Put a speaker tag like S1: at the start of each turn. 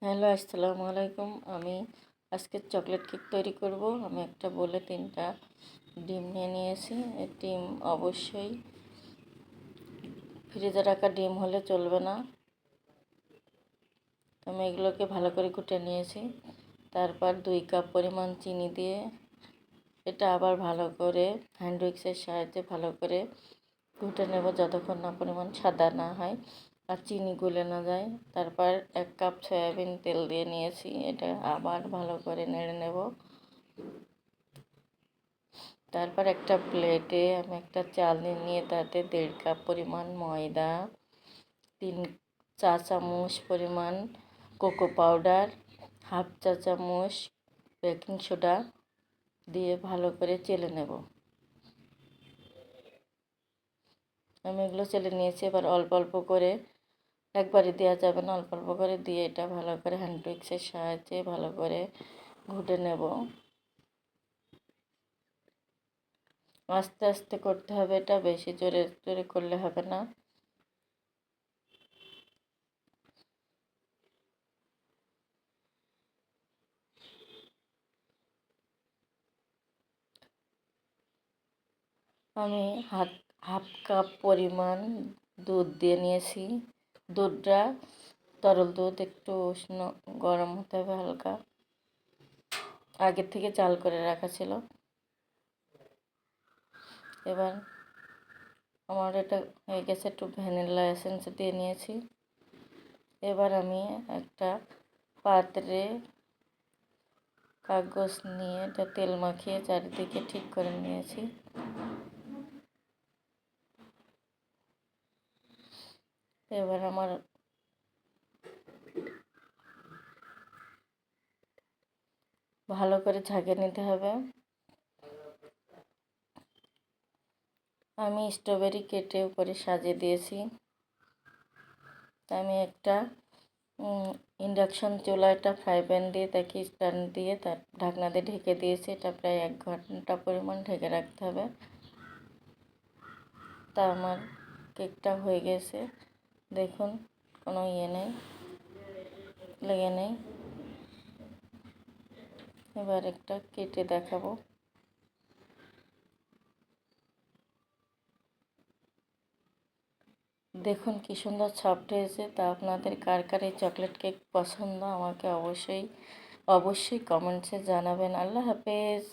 S1: Hello, আসসালামু আলাইকুম। আমি আজকে চকলেট কেক তৈরি করব। আমি একটা বলে 3টা ডিম নিয়ে নিয়েছি। এই ডিম অবশ্যই ফ্রিজে রাখা ডিম হলে চলবে না। আমি এগুলোকে ভালো করে কুটে নিয়েছি। তারপর 2 কাপ পরিমাণ চিনি দিয়ে এটা আবার ভালো করে হ্যান্ড উইক্সের সাহায্যে ভালো করে কুটে নেব যতক্ষণ না পরিমাণ সাদা না হয় আর চিনি গলে না যায়। তারপর 1 কাপ সয়াবিন তেল দিয়ে নিয়েছি, এটা আবার ভালো করে নেড়ে নেব। তারপর একটা প্লেটে আমি একটা চালনি নিয়ে তাতে 1.5 কাপ পরিমাণ ময়দা, 3 চা চামচ পরিমাণ কোকো পাউডার, হাফ চা চামচ বেকিং সোডা দিয়ে ভালো করে চেলে নেব। আমি এগুলো চেলে নিয়েছি। এবার অল্প অল্প করে, একবারে দেওয়া যাবে না, অল্প অল্প করে দিয়ে এটা ভালো করে হ্যান্ড উইক্সের সাহায্যে ভালো করে ঘুটে নেব। আস্তে আস্তে করতে হবে, এটা বেশি জোরে জোরে করলে হবে না। আমি হাফ কাপ পরিমাণ দুধ দিয়ে নিয়েছি। দুধটা তরল দুধ, একটু উষ্ণ গরম হতে হবে হালকা, আগের থেকে চাল করে রাখা ছিল। এবার আমার এটা হয়ে গেছে, একটু ভ্যানিলা এসেন্স দিয়ে নিয়েছি। এবার আমি একটা পাত্রে কাগজ নিয়ে এটা তেল মাখিয়ে চারিদিকে ঠিক করে নিয়েছি। এবার আমার ভালো করে ঝাঁকিয়ে নিতে হবে। আমি স্ট্রবেরি কেটে উপরে সাজিয়ে দিয়েছি। আমি একটা ইন্ডাকশন চুলাটা ফ্রাই প্যান দিয়ে তাকে স্ট্যান্ড দিয়ে তার ঢাকনা দিয়ে ঢেকে দিয়েছি। এটা প্রায় 1 ঘন্টা পরিমাণ ঢেকে রাখতে হবে। তা আমার কেকটা হয়ে গেছে, দেখুন কোনো নেই, লেগে নেই। এবার একটা কেটে দেখাবো। দেখুন কি সুন্দর সফট হয়েছে। তা আপনাদের কার কার এই চকলেট কেক পছন্দ আমাকে অবশ্যই কমেন্টসে জানাবেন। আল্লাহ হাফেজ।